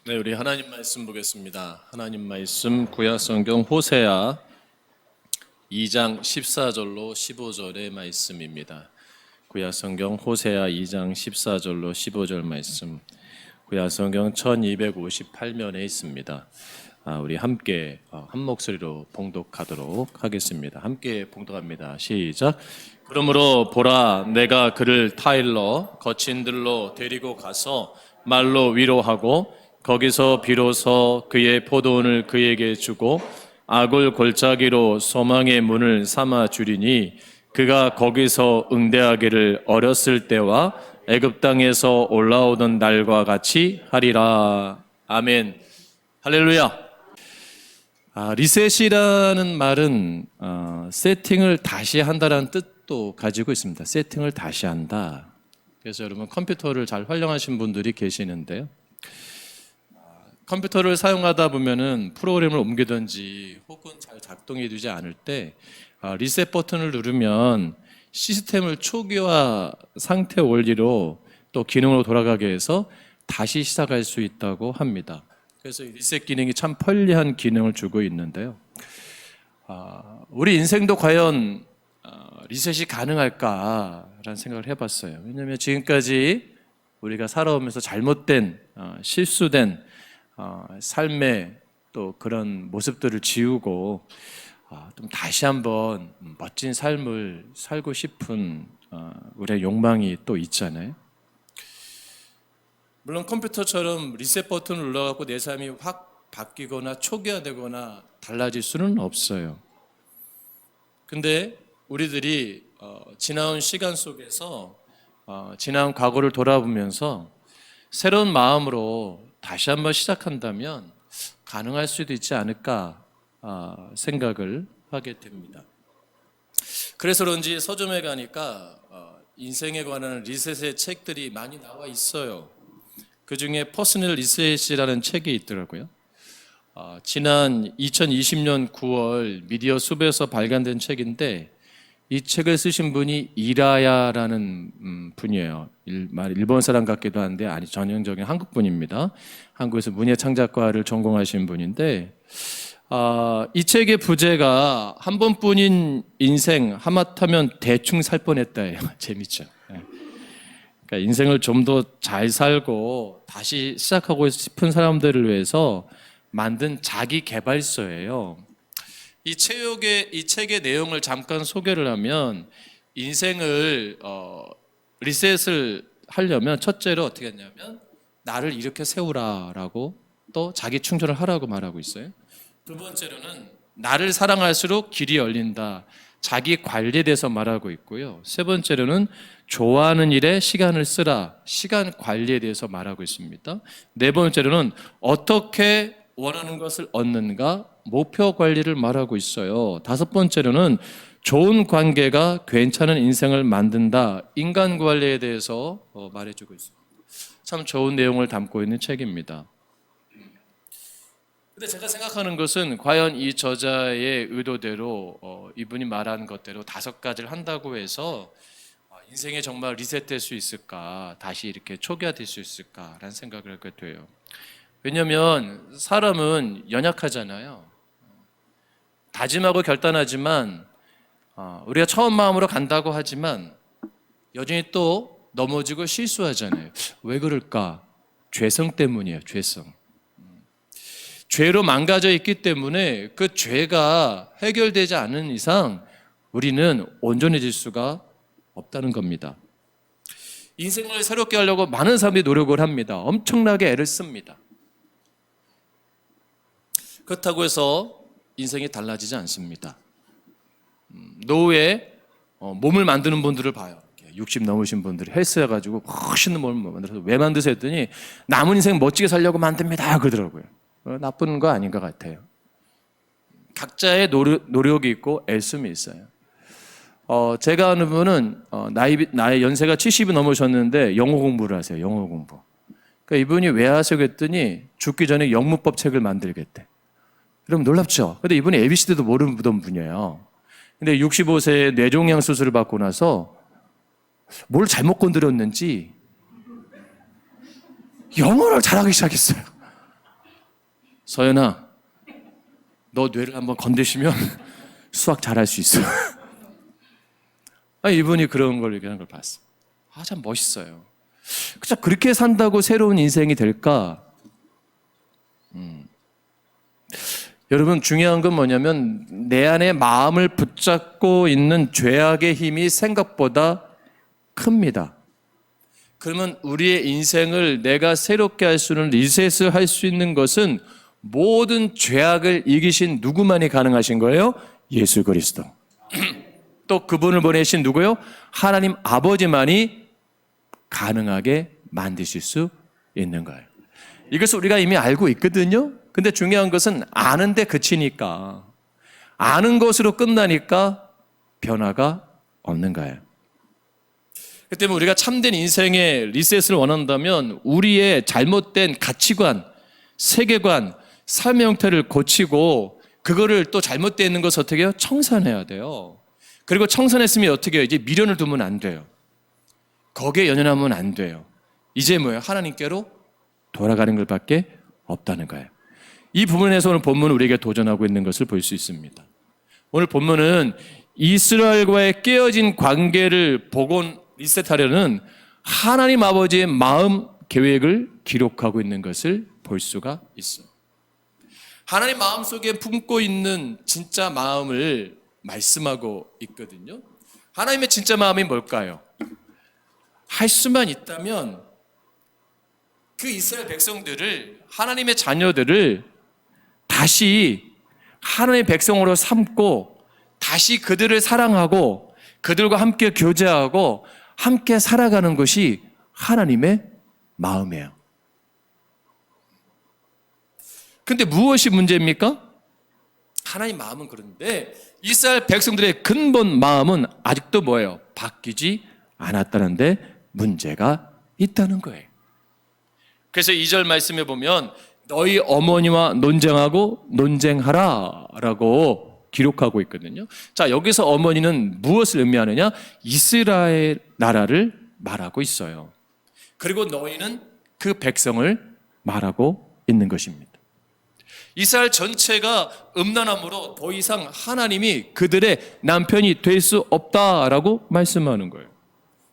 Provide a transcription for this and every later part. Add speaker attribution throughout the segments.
Speaker 1: 네, 우리 하나님 말씀 보겠습니다. 하나님 말씀 구약 성경 호세아 2장 14절로 15절의 말씀입니다. 구약 성경 호세아 2장 14절로 15절 말씀. 구약 성경 1258면에 있습니다. 우리 함께 한 목소리로 봉독하도록 하겠습니다. 함께 봉독합니다. 시작. 그러므로 보라, 내가 그를 타일러 거친 들로 데리고 가서 말로 위로하고 거기서 비로소 그의 포도원을 그에게 주고 악을 골짜기로 소망의 문을 삼아 주리니 그가 거기서 응대하기를 어렸을 때와 애굽 땅에서 올라오던 날과 같이 하리라. 아멘. 할렐루야. 리셋이라는 말은 세팅을 다시 한다라는 뜻도 가지고 있습니다. 세팅을 다시 한다. 그래서 여러분 컴퓨터를 잘 활용하신 분들이 계시는데요. 컴퓨터를 사용하다 보면은 프로그램을 옮기든지 혹은 잘 작동이 되지 않을 때 리셋 버튼을 누르면 시스템을 초기화 상태 원리로 또 기능으로 돌아가게 해서 다시 시작할 수 있다고 합니다. 그래서 리셋 기능이 참 편리한 기능을 주고 있는데요. 우리 인생도 과연 리셋이 가능할까라는 생각을 해봤어요. 왜냐하면 지금까지 우리가 살아오면서 잘못된 실수된 삶의 또 그런 모습들을 지우고 좀 다시 한번 멋진 삶을 살고 싶은 우리의 욕망이 또 있잖아요. 물론 컴퓨터처럼 리셋 버튼을 눌러갖고 내 삶이 확 바뀌거나 초기화되거나 달라질 수는 없어요. 근데 우리들이 지나온 시간 속에서 지나온 과거를 돌아보면서 새로운 마음으로 다시 한번 시작한다면 가능할 수도 있지 않을까 생각을 하게 됩니다. 그래서 그런지 서점에 가니까 인생에 관한 리셋의 책들이 많이 나와 있어요. 그 중에 퍼스널 리셋이라는 책이 있더라고요. 지난 2020년 9월 미디어 숲에서 발간된 책인데 이 책을 쓰신 분이 이라야라는 분이에요. 일본 사람 같기도 한데 아니 전형적인 한국 분입니다. 한국에서 문예창작과를 전공하신 분인데 이 책의 부제가 한 번뿐인 인생 하마터면 대충 살 뻔했다예요. 재밌죠. 그러니까 인생을 좀 더 잘 살고 다시 시작하고 싶은 사람들을 위해서 만든 자기 개발서예요. 이 책의 내용을 잠깐 소개를 하면 인생을 리셋을 하려면 첫째로 어떻게 했냐면 나를 이렇게 세우라라고 또 자기 충전을 하라고 말하고 있어요. 두 번째로는 나를 사랑할수록 길이 열린다. 자기 관리에 대해서 말하고 있고요. 세 번째로는 좋아하는 일에 시간을 쓰라. 시간 관리에 대해서 말하고 있습니다. 네 번째로는 어떻게 원하는 것을 얻는가? 목표 관리를 말하고 있어요. 다섯 번째로는 좋은 관계가 괜찮은 인생을 만든다. 인간 관리에 대해서 말해주고 있습니다. 참 좋은 내용을 담고 있는 책입니다. 근데 제가 생각하는 것은 과연 이 저자의 의도대로 이분이 말한 것대로 5가지를 한다고 해서 인생에 정말 리셋될 수 있을까? 다시 이렇게 초기화될 수 있을까라는 생각을 하게 돼요. 왜냐하면 사람은 연약하잖아요. 다짐하고 결단하지만 우리가 처음 마음으로 간다고 하지만 여전히 또 넘어지고 실수하잖아요. 왜 그럴까? 죄성 때문이에요. 죄성. 죄로 망가져 있기 때문에 그 죄가 해결되지 않는 이상 우리는 온전해질 수가 없다는 겁니다. 인생을 새롭게 하려고 많은 사람들이 노력을 합니다. 엄청나게 애를 씁니다. 그렇다고 해서 인생이 달라지지 않습니다. 노후에 몸을 만드는 분들을 봐요. 60 넘으신 분들이 헬스 해가지고 멋있는 몸을 만들어서 왜 만드세요 했더니 남은 인생 멋지게 살려고 만듭니다 그러더라고요. 나쁜 거 아닌 것 같아요. 각자의 노력이 있고 애씀이 있어요. 제가 아는 분은 나이 연세가 70이 넘으셨는데 영어 공부를 하세요. 영어 공부. 그러니까 이분이 왜 하세요 했더니 죽기 전에 영문법 책을 만들겠대. 여러분 놀랍죠? 근데 이분이 ABCD도 모르던 분이에요. 근데 65세에 뇌종양 수술을 받고 나서 뭘 잘못 건드렸는지 영어를 잘하기 시작했어요. 서연아, 너 뇌를 한번 건드시면 수학 잘할 수 있어. 이분이 그런 걸 얘기하는 걸 봤어. 참 멋있어요. 그쵸, 그렇게 산다고 새로운 인생이 될까? 여러분, 중요한 건 뭐냐면 내 안에 마음을 붙잡고 있는 죄악의 힘이 생각보다 큽니다. 그러면 우리의 인생을 내가 새롭게 할 수는, 리셋을 할 수 있는 것은 모든 죄악을 이기신 누구만이 가능하신 거예요? 예수 그리스도. 또 그분을 보내신 누구요? 하나님 아버지만이 가능하게 만드실 수 있는 거예요. 이것을 우리가 이미 알고 있거든요. 근데 중요한 것은 아는데 그치니까, 아는 것으로 끝나니까 변화가 없는 거예요. 그 때문에 우리가 참된 인생의 리셋을 원한다면 우리의 잘못된 가치관, 세계관, 삶의 형태를 고치고 그거를 또 잘못되어 있는 것을 어떻게 해요? 청산해야 돼요. 그리고 청산했으면 어떻게 해요? 이제 미련을 두면 안 돼요. 거기에 연연하면 안 돼요. 이제 뭐예요? 하나님께로 돌아가는 것밖에 없다는 거예요. 이 부분에서 오늘 본문은 우리에게 도전하고 있는 것을 볼 수 있습니다. 오늘 본문은 이스라엘과의 깨어진 관계를 복원 리셋하려는 하나님 아버지의 마음 계획을 기록하고 있는 것을 볼 수가 있어요. 하나님 마음속에 품고 있는 진짜 마음을 말씀하고 있거든요. 하나님의 진짜 마음이 뭘까요? 할 수만 있다면 그 이스라엘 백성들을, 하나님의 자녀들을 다시 하나님의 백성으로 삼고 다시 그들을 사랑하고 그들과 함께 교제하고 함께 살아가는 것이 하나님의 마음이에요. 근데 무엇이 문제입니까? 하나님 마음은 그런데 이스라엘 백성들의 근본 마음은 아직도 뭐예요? 바뀌지 않았다는데 문제가 있다는 거예요. 그래서 2절 말씀에 보면 너희 어머니와 논쟁하고 논쟁하라 라고 기록하고 있거든요. 자, 여기서 어머니는 무엇을 의미하느냐? 이스라엘 나라를 말하고 있어요. 그리고 너희는 그 백성을 말하고 있는 것입니다. 이스라엘 전체가 음란함으로 더 이상 하나님이 그들의 남편이 될 수 없다라고 말씀하는 거예요.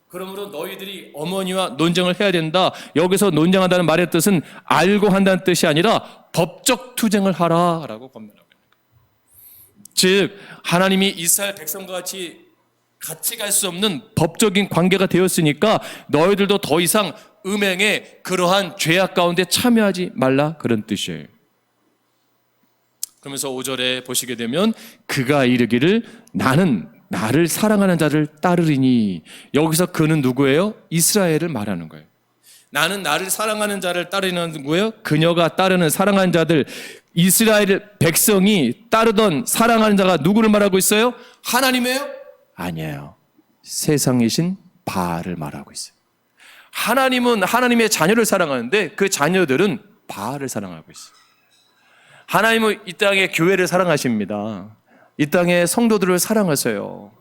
Speaker 1: 그러므로 너희들이 어머니와 논쟁을 해야 된다. 여기서 논쟁한다는 말의 뜻은 알고 한다는 뜻이 아니라 법적 투쟁을 하라라고 권면하고 있는 거예요. 즉 하나님이 이스라엘 백성과 같이 갈 수 없는 법적인 관계가 되었으니까 너희들도 더 이상 음행의 그러한 죄악 가운데 참여하지 말라, 그런 뜻이에요. 그러면서 5절에 보시게 되면 그가 이르기를 나는 나를 사랑하는 자를 따르리니, 여기서 그는 누구예요? 이스라엘을 말하는 거예요. 나는 나를 사랑하는 자를 따르는 누구예요? 그녀가 따르는 사랑하는 자들, 이스라엘 백성이 따르던 사랑하는 자가 누구를 말하고 있어요? 하나님이에요? 아니에요. 세상이신 바알을 말하고 있어요. 하나님은 하나님의 자녀를 사랑하는데 그 자녀들은 바알을 사랑하고 있어요. 하나님은 이 땅의 교회를 사랑하십니다. 이 땅의 성도들을 사랑하세요.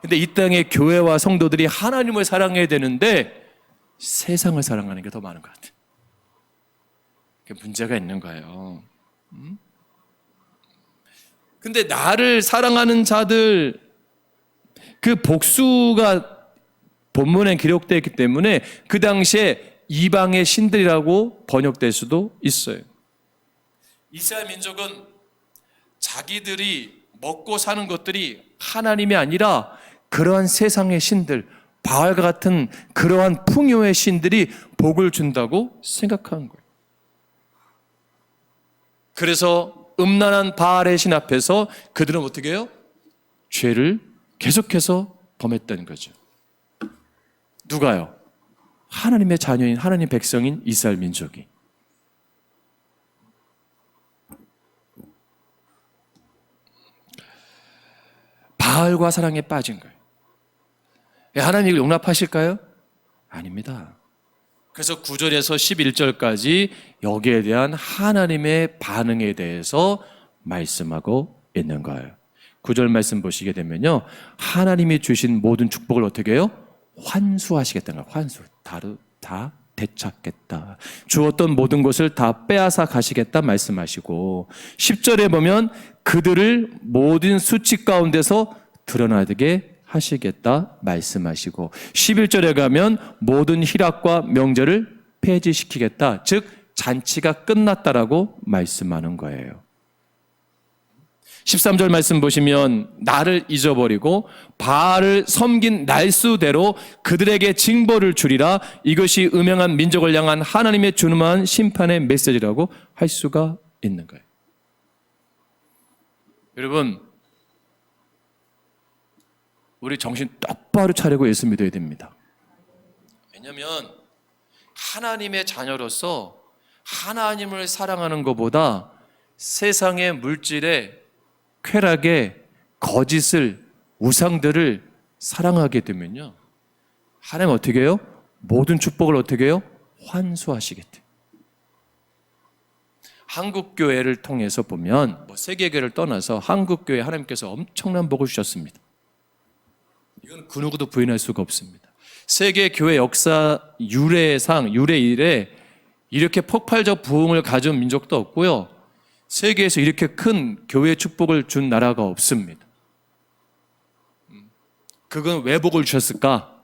Speaker 1: 근데 이 땅의 교회와 성도들이 하나님을 사랑해야 되는데 세상을 사랑하는 게 더 많은 것 같아요. 그게 문제가 있는 거예요. 근데 나를 사랑하는 자들, 그 복수가 본문에 기록되어 있기 때문에 그 당시에 이방의 신들이라고 번역될 수도 있어요. 이스라엘 민족은 자기들이 먹고 사는 것들이 하나님이 아니라 그러한 세상의 신들, 바알과 같은 그러한 풍요의 신들이 복을 준다고 생각하는 거예요. 그래서 음란한 바알의 신 앞에서 그들은 어떻게 해요? 죄를 계속해서 범했다는 거죠. 누가요? 하나님의 자녀인, 하나님 백성인 이스라엘 민족이. 바알과 사랑에 빠진 거예요. 하나님 이걸 용납하실까요? 아닙니다. 그래서 9절에서 11절까지 여기에 대한 하나님의 반응에 대해서 말씀하고 있는 거예요. 9절 말씀 보시게 되면요, 하나님이 주신 모든 축복을 어떻게 해요? 환수하시겠다는 거예요. 환수. 다 되찾겠다. 주었던 모든 것을 다 빼앗아 가시겠다 말씀하시고 10절에 보면 그들을 모든 수치 가운데서 드러나게 하시겠다 말씀하시고 11절에 가면 모든 희락과 명절을 폐지시키겠다. 즉 잔치가 끝났다라고 말씀하는 거예요. 13절 말씀 보시면 나를 잊어버리고 바알을 섬긴 날수대로 그들에게 징벌을 주리라. 이것이 음행한 민족을 향한 하나님의 준엄한 심판의 메시지라고 할 수가 있는 거예요. 여러분, 우리 정신 똑바로 차리고 예수 믿어야 됩니다. 왜냐하면 하나님의 자녀로서 하나님을 사랑하는 것보다 세상의 물질에 쾌락에 거짓을 우상들을 사랑하게 되면요, 하나님 어떻게 해요? 모든 축복을 어떻게 해요? 환수하시겠대요. 한국교회를 통해서 보면 세계교회를 떠나서 한국교회 하나님께서 엄청난 복을 주셨습니다. 이건 그 누구도 부인할 수가 없습니다. 세계교회 역사 유래상 유래 이래 이렇게 폭발적 부흥을 가져온 민족도 없고요, 세계에서 이렇게 큰 교회 축복을 준 나라가 없습니다. 그건 왜 복을 주셨을까?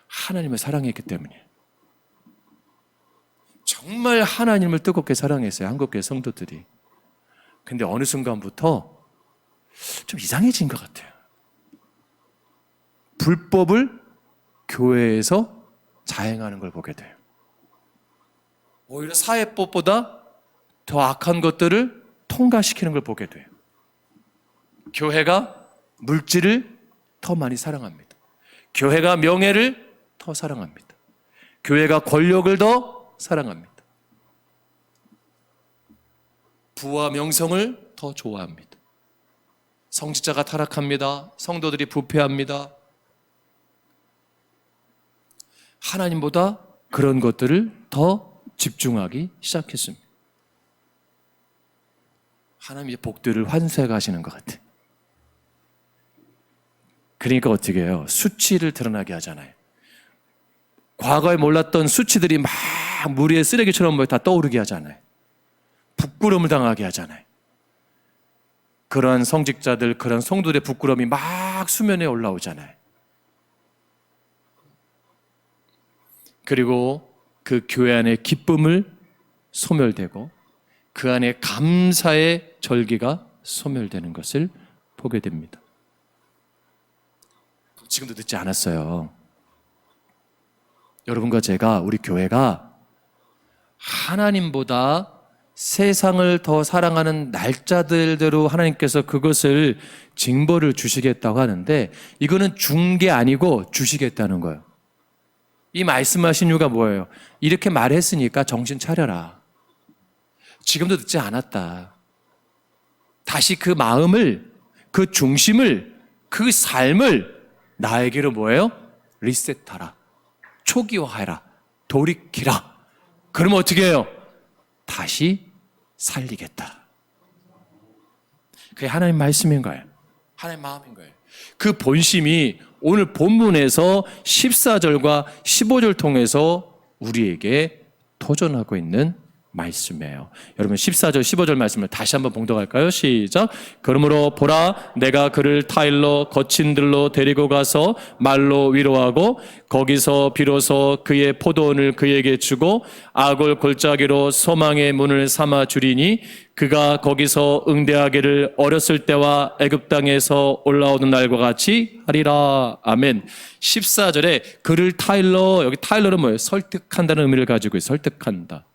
Speaker 1: 하나님을 사랑했기 때문이에요. 정말 하나님을 뜨겁게 사랑했어요, 한국교회 성도들이. 근데 어느 순간부터 좀 이상해진 것 같아요. 불법을 교회에서 자행하는 걸 보게 돼요. 오히려 사회법보다 더 악한 것들을 통과시키는 걸 보게 돼요. 교회가 물질을 더 많이 사랑합니다. 교회가 명예를 더 사랑합니다. 교회가 권력을 더 사랑합니다. 부와 명성을 더 좋아합니다. 성직자가 타락합니다. 성도들이 부패합니다. 하나님보다 그런 것들을 더 집중하기 시작했습니다. 하나님의 복들을 환수해 가시는 것 같아요. 그러니까 어떻게 해요? 수치를 드러나게 하잖아요. 과거에 몰랐던 수치들이 막 물 위에 쓰레기처럼 다 떠오르게 하잖아요. 부끄러움을 당하게 하잖아요. 그러한 성직자들, 그런 성도들의 부끄러움이 막 수면에 올라오잖아요. 그리고 그 교회 안에 기쁨을 소멸되고 그 안에 감사의 절기가 소멸되는 것을 보게 됩니다. 지금도 늦지 않았어요. 여러분과 제가, 우리 교회가 하나님보다 세상을 더 사랑하는 날짜들대로 하나님께서 그것을 징벌을 주시겠다고 하는데, 이거는 준 게 아니고 주시겠다는 거예요. 이 말씀하신 이유가 뭐예요? 이렇게 말했으니까 정신 차려라. 지금도 늦지 않았다. 다시 그 마음을, 그 중심을, 그 삶을 나에게로 뭐예요? 리셋하라. 초기화해라. 돌이키라. 그러면 어떻게 해요? 다시 살리겠다. 그게 하나님 말씀인 거예요. 하나님 마음인 거예요. 그 본심이 오늘 본문에서 14절과 15절 통해서 우리에게 도전하고 있는 말씀이에요. 여러분 14절 15절 말씀을 다시 한번 봉독할까요? 시작. 그러므로 보라, 내가 그를 타일러 거친 들로 데리고 가서 말로 위로하고 거기서 비로소 그의 포도원을 그에게 주고 아골 골짜기로 소망의 문을 삼아 주리니 그가 거기서 응대하기를 어렸을 때와 애굽 땅에서 올라오는 날과 같이 하리라. 아멘. 14절에 그를 타일러, 여기 타일러는 뭐예요? 설득한다는 의미를 가지고 있어요. 설득한다.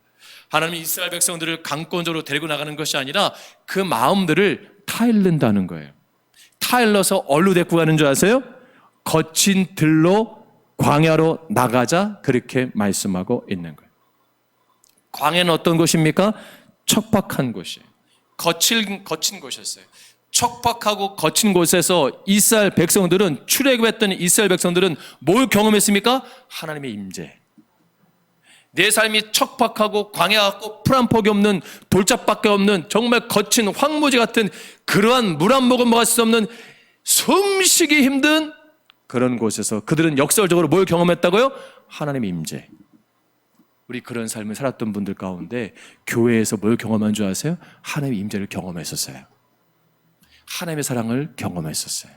Speaker 1: 하나님이 이스라엘 백성들을 강권적으로 데리고 나가는 것이 아니라 그 마음들을 타일른다는 거예요. 타일러서 어디로 데리고 가는 줄 아세요? 거친 들로 광야로 나가자, 그렇게 말씀하고 있는 거예요. 광야는 어떤 곳입니까? 척박한 곳이에요. 거친 곳이었어요. 척박하고 거친 곳에서 이스라엘 백성들은, 출애굽했던 이스라엘 백성들은 뭘 경험했습니까? 하나님의 임재. 내 삶이 척박하고 광야 같고 풀 한 폭이 없는, 돌짝밖에 없는 정말 거친 황무지 같은 그러한 물 한 모금 먹을 수 없는 숨쉬기 힘든 그런 곳에서 그들은 역설적으로 뭘 경험했다고요? 하나님의 임재. 우리 그런 삶을 살았던 분들 가운데 교회에서 뭘 경험한 줄 아세요? 하나님의 임재를 경험했었어요. 하나님의 사랑을 경험했었어요.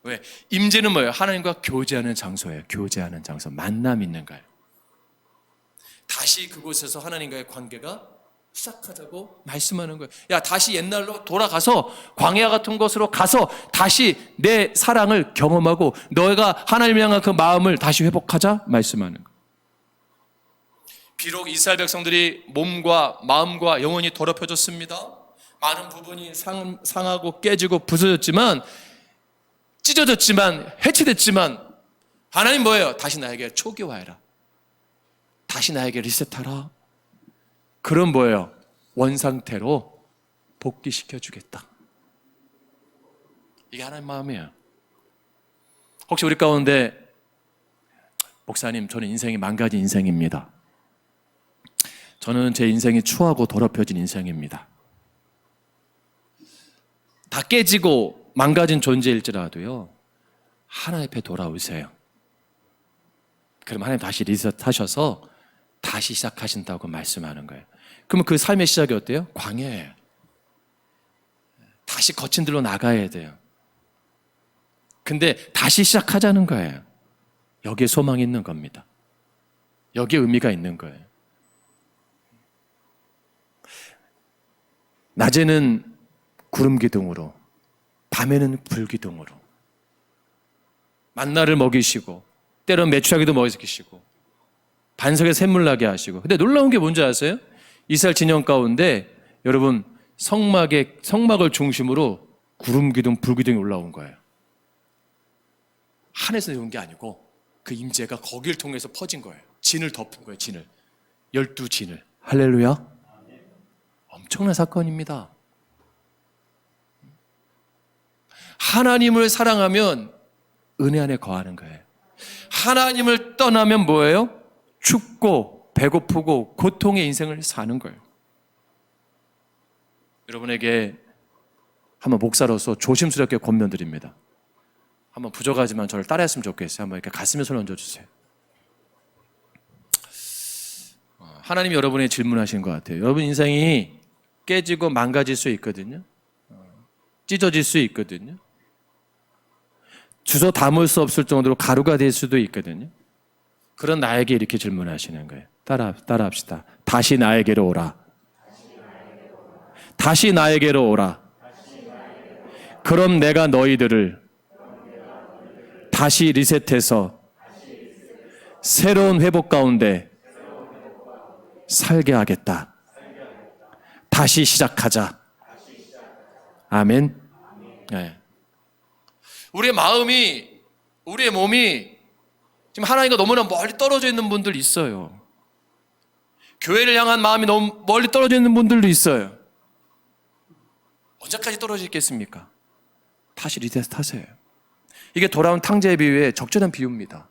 Speaker 1: 왜? 임재는 뭐예요? 하나님과 교제하는 장소예요. 교제하는 장소, 만남 있는 거예요. 다시 그곳에서 하나님과의 관계가 시작하자고 말씀하는 거예요. 야, 다시 옛날로 돌아가서 광야 같은 곳으로 가서 다시 내 사랑을 경험하고 너희가 하나님을 향한 그 마음을 다시 회복하자 말씀하는 거예요. 비록 이스라엘 백성들이 몸과 마음과 영혼이 더럽혀졌습니다. 많은 부분이 상하고 깨지고 부서졌지만, 찢어졌지만, 해체됐지만, 하나님 뭐예요? 다시 나에게 초기화해라. 다시 나에게 리셋하라. 그럼 뭐예요? 원상태로 복귀시켜 주겠다. 이게 하나님 마음이에요. 혹시 우리 가운데 목사님, 저는 인생이 망가진 인생입니다. 저는 제 인생이 추하고 더럽혀진 인생입니다. 다 깨지고 망가진 존재일지라도요, 하나님 앞에 돌아오세요. 그럼 하나님 다시 리셋하셔서 다시 시작하신다고 말씀하는 거예요. 그러면 그 삶의 시작이 어때요? 광야예요. 다시 거친 들로 나가야 돼요. 근데 다시 시작하자는 거예요. 여기에 소망이 있는 겁니다. 여기에 의미가 있는 거예요. 낮에는 구름 기둥으로, 밤에는 불 기둥으로 만나를 먹이시고, 때로는 메추라기도 먹이시고, 반석에 샘물 나게 하시고. 근데 놀라운 게 뭔지 아세요? 이스라엘 진영 가운데 여러분 성막을 중심으로 구름 기둥, 불 기둥이 올라온 거예요. 하늘에서 온 게 아니고 그 임재가 거기를 통해서 퍼진 거예요. 진을 덮은 거예요. 진을. 12진을. 할렐루야. 엄청난 사건입니다. 하나님을 사랑하면 은혜 안에 거하는 거예요. 하나님을 떠나면 뭐예요? 춥고 배고프고 고통의 인생을 사는 거예요. 여러분에게 한번 목사로서 조심스럽게 권면드립니다. 한번 부족하지만 저를 따라했으면 좋겠어요. 한번 이렇게 가슴에 손 얹어주세요. 하나님이 여러분에게 질문하신 것 같아요. 여러분 인생이 깨지고 망가질 수 있거든요. 찢어질 수 있거든요. 주워 담을 수 없을 정도로 가루가 될 수도 있거든요. 그런 나에게 이렇게 질문하시는 거예요. 따라합시다. 다시 나에게로 오라. 다시 나에게로 오라. 그럼 내가 너희들을 다시 리셋해서 새로운 회복 가운데 살게 하겠다. 다시 시작하자. 아멘. 네. 우리의 마음이, 우리의 몸이 지금 하나님과 너무나 멀리 떨어져 있는 분들 있어요. 교회를 향한 마음이 너무 멀리 떨어져 있는 분들도 있어요. 언제까지 떨어져 있겠습니까? 다시 리셋하세요. 이게 돌아온 탕자의 비유에 적절한 비유입니다.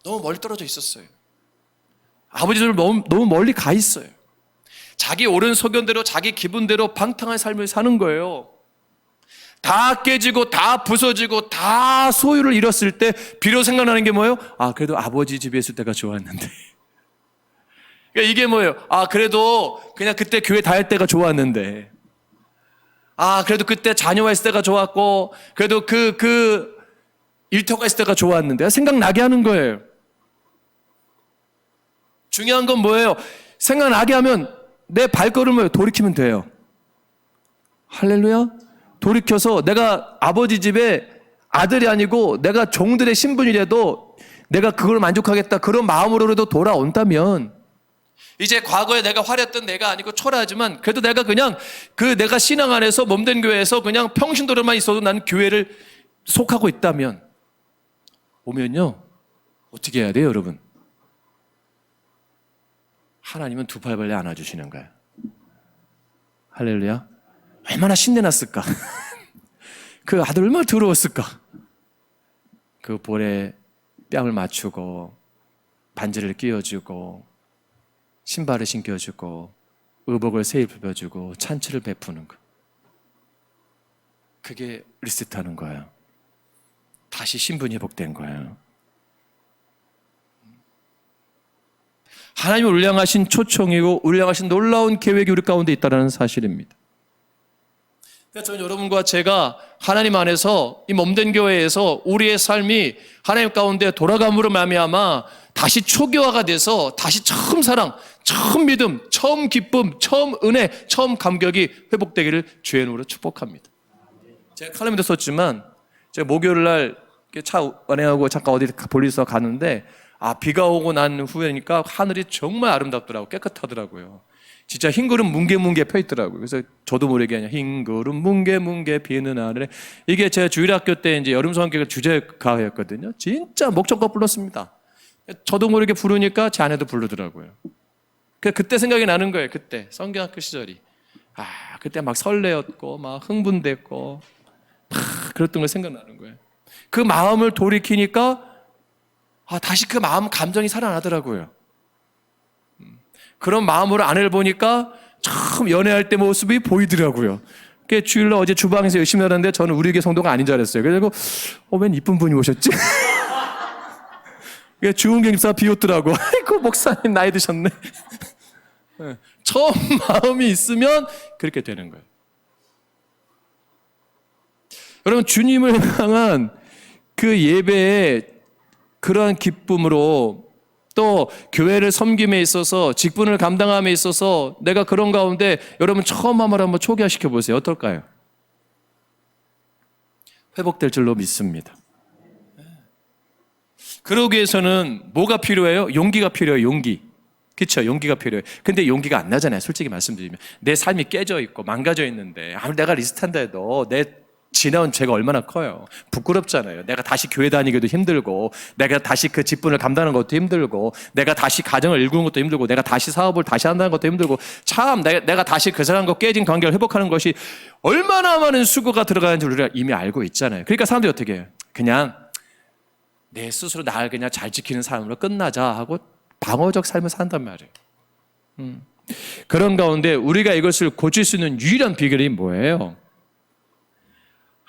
Speaker 1: 너무 멀리 떨어져 있었어요. 아버지들 너무 멀리 가 있어요. 자기 옳은 소견대로 자기 기분대로 방탕한 삶을 사는 거예요. 다 깨지고 다 부서지고 다 소유를 잃었을 때 비로소 생각나는 게 뭐예요? 아, 그래도 아버지 집에 있을 때가 좋았는데. 그러니까 이게 뭐예요? 아, 그래도 그냥 그때 교회 다닐 때가 좋았는데. 아, 그래도 그때 자녀와 있을 때가 좋았고, 그래도 그 일터가 있을 때가 좋았는데. 생각나게 하는 거예요. 중요한 건 뭐예요? 생각나게 하면 내 발걸음을 돌이키면 돼요. 할렐루야. 돌이켜서 내가 아버지 집에 아들이 아니고 내가 종들의 신분이라도 내가 그걸 만족하겠다, 그런 마음으로라도 돌아온다면, 이제 과거에 내가 화렸던 내가 아니고 초라하지만 그래도 내가 그냥 그 내가 신앙 안에서 몸된 교회에서 그냥 평신도로만 있어도 나는 교회를 속하고 있다면, 오면요 어떻게 해야 돼요 여러분? 하나님은 두 팔 벌려 안아주시는 거예요. 할렐루야. 얼마나 신내났을까. 그 아들 얼마나 더러웠을까. 그 볼에 뺨을 맞추고 반지를 끼워주고 신발을 신겨주고 의복을 새 입혀주고 찬치를 베푸는 거. 그게 리셋하는 거예요. 다시 신분이 회복된 거예요. 하나님이 우리를 향하신 초청이고 우리를 향하신 놀라운 계획이 우리 가운데 있다는 사실입니다. 그러니까 저는 여러분과 제가 하나님 안에서 이 몸된 교회에서 우리의 삶이 하나님 가운데 돌아감으로 말미암아 다시 초기화가 돼서 다시 처음 사랑, 처음 믿음, 처음 기쁨, 처음 은혜, 처음 감격이 회복되기를 주의 이름으로 축복합니다. 제가 칼럼에도 썼지만 제가 목요일 날 차 안내하고 잠깐 어디 볼일서 가는데 비가 오고 난 후에니까 하늘이 정말 아름답더라고, 깨끗하더라고요. 진짜 흰 구름 뭉게뭉게 펴 있더라고요. 그래서 저도 모르게 그냥 흰 구름 뭉게뭉게 비는 하늘에, 이게 제가 주일학교 때 이제 여름 성경의 주제가였거든요. 진짜 목청껏 불렀습니다. 저도 모르게 부르니까 제 아내도 부르더라고요. 그때 생각이 나는 거예요. 그때 성경학교 시절이. 그때 막 설레었고 막 흥분됐고 막 그랬던 거 생각나는 거예요. 그 마음을 돌이키니까 다시 그 마음 감정이 살아나더라고요. 그런 마음으로 아내를 보니까 처음 연애할 때 모습이 보이더라고요. 주일날 어제 주방에서 열심히 하는데 저는 우리 교회 성도가 아닌 줄 알았어요. 그래서 웬 이쁜 분이 오셨지? 주은경 집사 비웃더라고. 아이고 목사님 나이 드셨네. 처음 마음이 있으면 그렇게 되는 거예요. 여러분, 주님을 향한 그 예배의 그러한 기쁨으로, 또 교회를 섬김에 있어서, 직분을 감당함에 있어서 내가 그런 가운데 여러분 처음 한번 초기화시켜 보세요. 어떨까요? 회복될 줄로 믿습니다. 그러기 위해서는 뭐가 필요해요? 용기가 필요해요. 용기. 그렇죠? 용기가 필요해요. 근데 용기가 안 나잖아요. 솔직히 말씀드리면 내 삶이 깨져 있고 망가져 있는데 내가 리스트한다 해도 내 지나온 죄가 얼마나 커요. 부끄럽잖아요. 내가 다시 교회 다니기도 힘들고, 내가 다시 그 직분을 감당하는 것도 힘들고, 내가 다시 가정을 일구는 것도 힘들고, 내가 다시 사업을 다시 한다는 것도 힘들고, 참 내가 다시 그 사람과 깨진 관계를 회복하는 것이 얼마나 많은 수고가 들어가는지 우리가 이미 알고 있잖아요. 그러니까 사람들이 어떻게 해요? 그냥 내 스스로 나를 그냥 잘 지키는 삶으로 끝나자 하고 방어적 삶을 산단 말이에요. 그런 가운데 우리가 이것을 고칠 수 있는 유일한 비결이 뭐예요?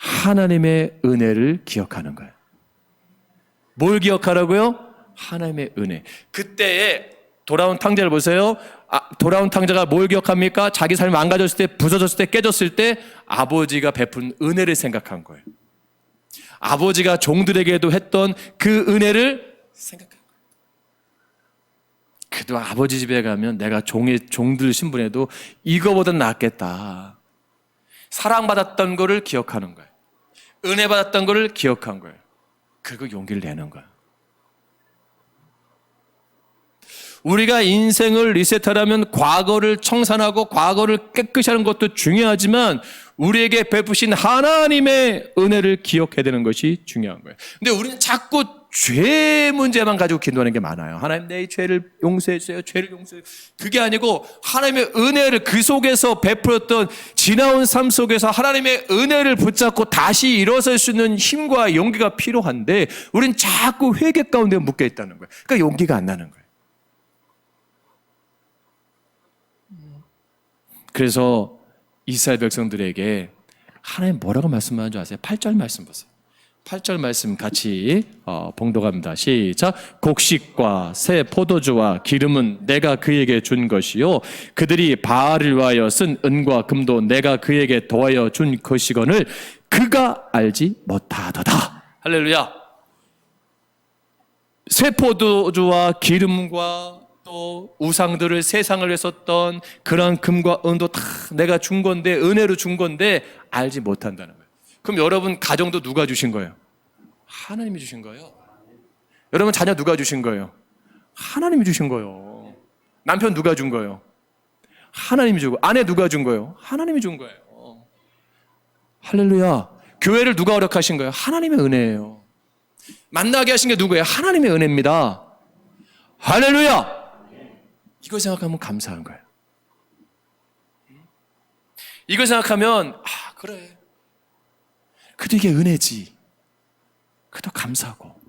Speaker 1: 하나님의 은혜를 기억하는 거예요. 뭘 기억하라고요? 하나님의 은혜. 그때에 돌아온 탕자를 보세요. 돌아온 탕자가 뭘 기억합니까? 자기 삶이 망가졌을 때, 부서졌을 때, 깨졌을 때 아버지가 베푼 은혜를 생각한 거예요. 아버지가 종들에게도 했던 그 은혜를 생각한 거예요. 그래도 아버지 집에 가면 내가 종들 신분에도 이거보다 낫겠다. 사랑받았던 거를 기억하는 거예요. 은혜 받았던 거를 기억한 거예요. 그리고 용기를 내는 거예요. 우리가 인생을 리셋하려면 과거를 청산하고 과거를 깨끗이 하는 것도 중요하지만 우리에게 베푸신 하나님의 은혜를 기억해야 되는 것이 중요한 거예요. 근데 우리는 자꾸 죄 문제만 가지고 기도하는 게 많아요. 하나님 내 죄를 용서해 주세요. 죄를 용서해 주세요. 그게 아니고 하나님의 은혜를 그 속에서 베풀었던 지나온 삶 속에서 하나님의 은혜를 붙잡고 다시 일어설 수 있는 힘과 용기가 필요한데 우리는 자꾸 회개 가운데 묶여 있다는 거예요. 그러니까 용기가 안 나는 거예요. 그래서 이스라엘 백성들에게 하나님 뭐라고 말씀하는 줄 아세요? 8절 말씀 보세요. 8절 말씀 같이 봉독합니다. 시작. 곡식과 새 포도주와 기름은 내가 그에게 준 것이요 그들이 바알을 위하여 쓴 은과 금도 내가 그에게 더하여 준 것이거늘 그가 알지 못하도다. 할렐루야. 새 포도주와 기름과 또 우상들을 세상을 했었던 그런 금과 은도 다 내가 준 건데, 은혜로 준 건데 알지 못한다는 거예요. 그럼 여러분 가정도 누가 주신 거예요? 하나님이 주신 거예요. 여러분 자녀 누가 주신 거예요? 하나님이 주신 거예요. 남편 누가 준 거예요? 하나님이 주고, 아내 누가 준 거예요? 하나님이 준 거예요. 할렐루야. 교회를 누가 허락하신 거예요? 하나님의 은혜예요. 만나게 하신 게 누구예요? 하나님의 은혜입니다. 할렐루야. 이거 생각하면 감사한 거예요. 이거 생각하면 그래. 그래도 이게 은혜지. 그래도 감사하고.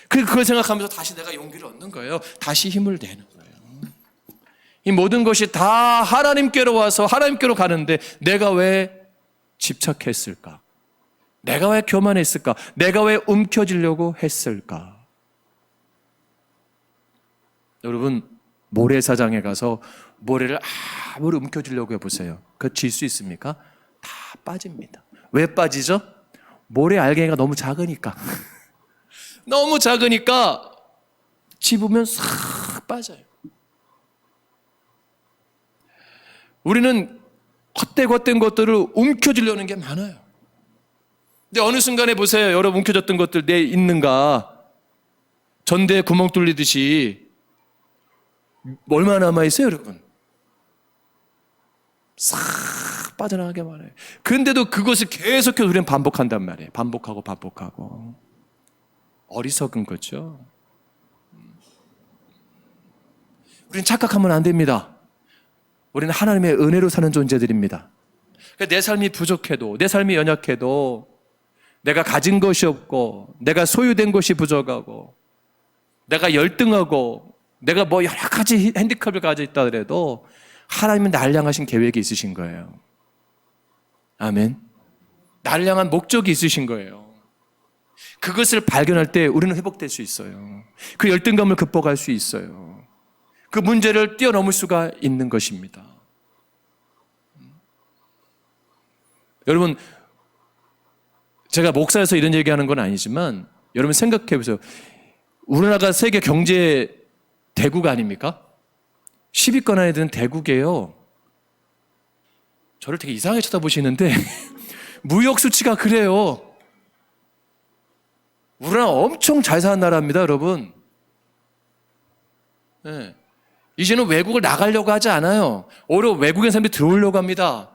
Speaker 1: 그걸 생각하면서 다시 내가 용기를 얻는 거예요. 다시 힘을 내는 거예요. 이 모든 것이 다 하나님께로 와서 하나님께로 가는데 내가 왜 집착했을까? 내가 왜 교만했을까? 내가 왜 움켜쥐려고 했을까? 여러분, 모래사장에 가서 모래를 아무리 움켜쥐려고 해보세요. 그거 질 수 있습니까? 다 빠집니다. 왜 빠지죠? 모래 알갱이가 너무 작으니까. 너무 작으니까 집으면 싹 빠져요. 우리는 헛되고 것들을 움켜쥐려는 게 많아요. 근데 어느 순간에 보세요. 여러분, 움켜졌던 것들 내 있는가? 전대에 구멍 뚫리듯이 얼마나 남아있어요, 여러분? 싹 빠져나가게 말해요. 그런데도 그것을 계속해서 우리는 반복한단 말이에요. 반복하고. 어리석은 거죠. 우리는 착각하면 안 됩니다. 우리는 하나님의 은혜로 사는 존재들입니다. 내 삶이 부족해도, 내 삶이 연약해도, 내가 가진 것이 없고, 내가 소유된 것이 부족하고, 내가 열등하고, 내가 뭐 여러 가지 핸디캡을 가지고 있다 그래도 하나님은 나를 향하신 계획이 있으신 거예요. 아멘. 나를 향한 목적이 있으신 거예요. 그것을 발견할 때 우리는 회복될 수 있어요. 그 열등감을 극복할 수 있어요. 그 문제를 뛰어넘을 수가 있는 것입니다. 여러분, 제가 목사에서 이런 얘기하는 건 아니지만 여러분 생각해 보세요. 우리나라가 세계 경제 대국 아닙니까? 10위권 안에 드는 대국이에요. 저를 되게 이상하게 쳐다보시는데 무역 수치가 그래요. 우리나라 엄청 잘 사는 나라입니다, 여러분. 네. 이제는 외국을 나가려고 하지 않아요. 오히려 외국인 사람들이 들어오려고 합니다.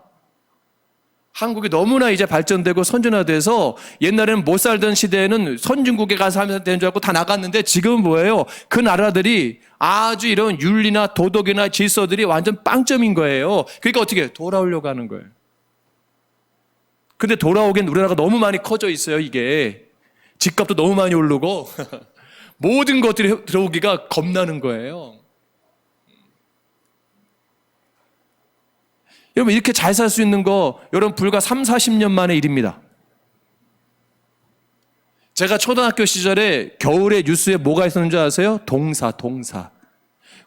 Speaker 1: 한국이 너무나 이제 발전되고 선진화돼서 옛날에는 못 살던 시대에는 선진국에 가서 하면 되는 줄 알고 다 나갔는데 지금은 뭐예요? 그 나라들이 아주 이런 윤리나 도덕이나 질서들이 완전 빵점인 거예요. 그러니까 어떻게 돌아오려고 하는 거예요. 근데 돌아오기엔 우리나라가 너무 많이 커져 있어요, 이게. 집값도 너무 많이 오르고 모든 것들이 들어오기가 겁나는 거예요. 여러분, 이렇게 잘 살 수 있는 거 여러분 불과 30-40년 만의 일입니다. 제가 초등학교 시절에 겨울에 뉴스에 뭐가 있었는지 아세요? 동사.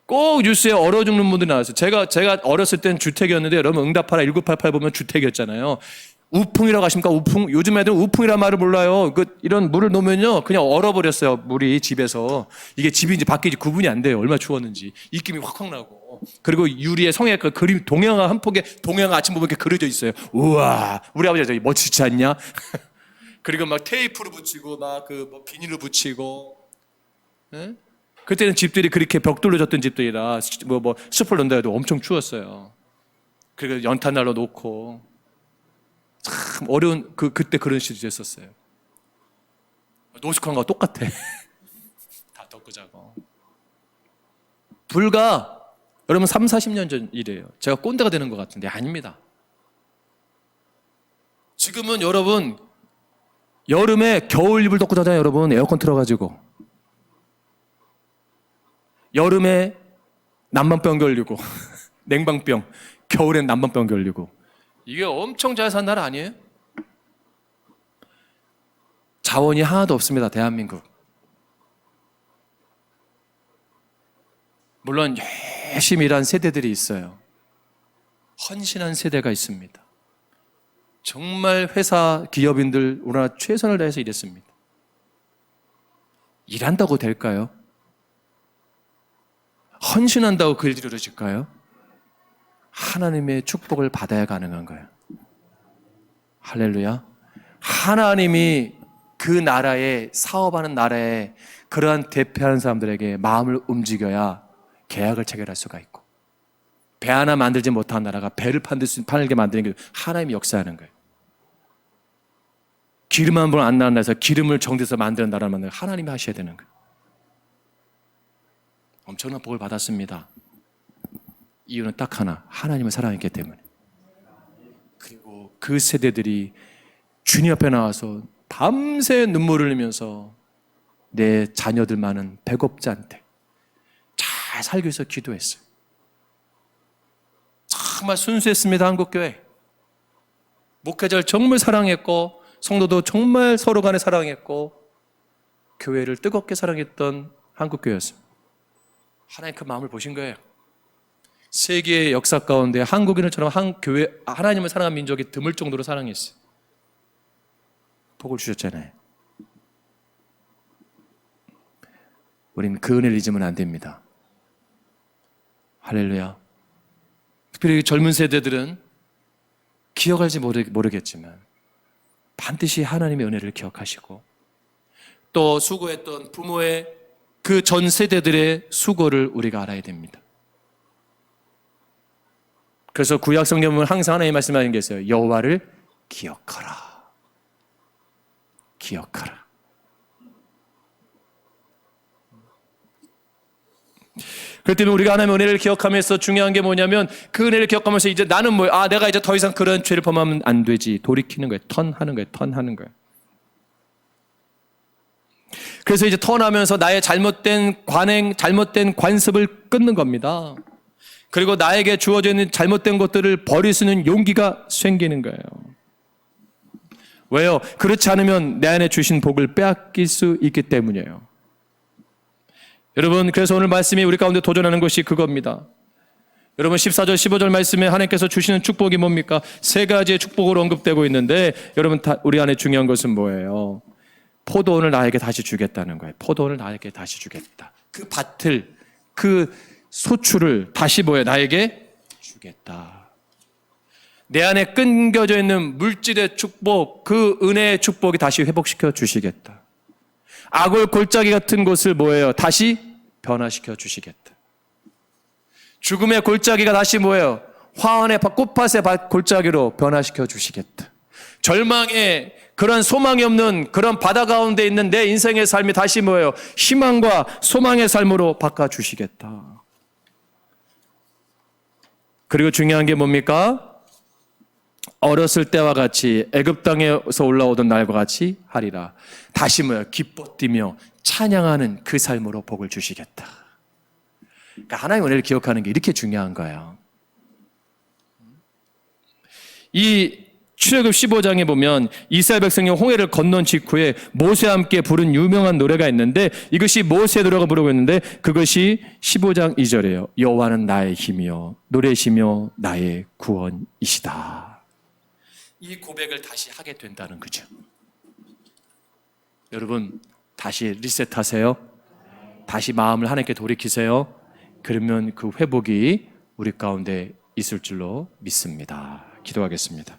Speaker 1: 꼭 뉴스에 얼어 죽는 분들이 나왔어요. 제가 어렸을 땐 주택이었는데 여러분 응답하라 1988 보면 주택이었잖아요. 우풍이라고 하십니까? 우풍? 요즘 애들은 우풍이라는 말을 몰라요. 이런 물을 놓으면요 그냥 얼어버렸어요. 물이 집에서. 이게 집인지 밖인지 구분이 안 돼요. 얼마나 추웠는지. 입김이 확확 나고. 그리고 유리에 성에 그 그림 동양화 한 폭에 동양화 아침 보면 이렇게 그려져 있어요. 우와, 우리 아버지가 저기 멋지지 않냐? 그리고 막 테이프로 붙이고 막 뭐 비닐로 붙이고. 네? 그때는 집들이 그렇게 벽돌로 졌던 집들이라 뭐 숲을 논다 해도 엄청 추웠어요. 그리고 연탄난로 놓고 참 어려운 그때 그런 시절이 있었어요. 노숙한 거와 똑같아. 다 덮고 자고. 불과 여러분 30-40년 전 일이에요. 제가 꼰대가 되는 것 같은데 아닙니다. 지금은 여러분 여름에 겨울 이불 덮고 자잖아요. 여러분 에어컨 틀어가지고. 여름에 난방병 걸리고 냉방병, 겨울엔 난방병 걸리고. 이게 엄청 잘 산 나라 아니에요? 자원이 하나도 없습니다, 대한민국. 물론 열심히 일한 세대들이 있어요. 헌신한 세대가 있습니다. 정말 회사, 기업인들 우리나라 최선을 다해서 일했습니다. 일한다고 될까요? 헌신한다고 그 일이 이루어질까요? 하나님의 축복을 받아야 가능한 거예요. 할렐루야. 하나님이 그 나라에 사업하는 나라에 그러한 대표하는 사람들에게 마음을 움직여야 계약을 체결할 수가 있고, 배 하나 만들지 못한 나라가 배를 팔게 만드는 게 하나님이 역사하는 거예요. 기름 한 번 안 나는 나라에서 기름을 정돼서 만드는 나라를 만드는 하나님이 하셔야 되는 거예요. 엄청난 복을 받았습니다. 이유는 딱 하나, 하나님을 사랑했기 때문에. 그리고 그 세대들이 주님 앞에 나와서 밤새 눈물을 흘리면서 내 자녀들만은 배고프지않대 잘 살기 위해서 기도했어요. 정말 순수했습니다. 한국교회 목회자를 정말 사랑했고 성도도 정말 서로 간에 사랑했고 교회를 뜨겁게 사랑했던 한국교회였습니다. 하나님 그 마음을 보신 거예요. 세계의 역사 가운데 한국인들처럼 한 교회, 하나님을 사랑하는 민족이 드물 정도로 사랑했어요. 복을 주셨잖아요. 우린 그 은혜를 잊으면 안 됩니다. 할렐루야. 특별히 젊은 세대들은 기억할지 모르겠지만 반드시 하나님의 은혜를 기억하시고 또 수고했던 부모의 그 전 세대들의 수고를 우리가 알아야 됩니다. 그래서 구약 성경은 항상 하나님 말씀하는 게 있어요. 여호와를 기억하라. 기억하라. 그렇기 때문에 우리가 하나님의 은혜를 기억하면서 중요한 게 뭐냐면 그 은혜를 기억하면서 이제 나는 내가 이제 더 이상 그런 죄를 범하면 안 되지. 돌이키는 거예요. 턴하는 거예요. 그래서 이제 턴하면서 나의 잘못된 관행, 잘못된 관습을 끊는 겁니다. 그리고 나에게 주어져 있는 잘못된 것들을 버릴 수 있는 용기가 생기는 거예요. 왜요? 그렇지 않으면 내 안에 주신 복을 빼앗길 수 있기 때문이에요. 여러분, 그래서 오늘 말씀이 우리 가운데 도전하는 것이 그겁니다. 여러분 14절 15절 말씀에 하나님께서 주시는 축복이 뭡니까? 세 가지의 축복으로 언급되고 있는데 여러분 우리 안에 중요한 것은 뭐예요? 포도원을 나에게 다시 주겠다는 거예요. 포도원을 나에게 다시 주겠다. 그 밭을, 그 소출을 다시 나에게 주겠다. 내 안에 끊겨져 있는 물질의 축복, 그 은혜의 축복이 다시 회복시켜 주시겠다. 악을 골짜기 같은 곳을 다시 변화시켜 주시겠다. 죽음의 골짜기가 다시 화환의 꽃밭의 골짜기로 변화시켜 주시겠다. 절망의 그런 소망이 없는 그런 바다 가운데 있는 내 인생의 삶이 다시 희망과 소망의 삶으로 바꿔주시겠다. 그리고 중요한 게 뭡니까? 어렸을 때와 같이 애굽 땅에서 올라오던 날과 같이 하리라. 다시 기뻐 뛰며 찬양하는 그 삶으로 복을 주시겠다. 그러니까 하나님의 은혜를 기억하는 게 이렇게 중요한 거예요. 이 출애굽 15장에 보면 이스라엘 백성이 홍해를 건넌 직후에 모세와 함께 부른 유명한 노래가 있는데 이것이 모세의 노래가 부르고 있는데 그것이 15장 2절이에요. 여호와는 나의 힘이요 노래시며 나의 구원이시다. 이 고백을 다시 하게 된다는 거죠. 여러분 다시 리셋하세요. 다시 마음을 하나님께 돌이키세요. 그러면 그 회복이 우리 가운데 있을 줄로 믿습니다. 기도하겠습니다.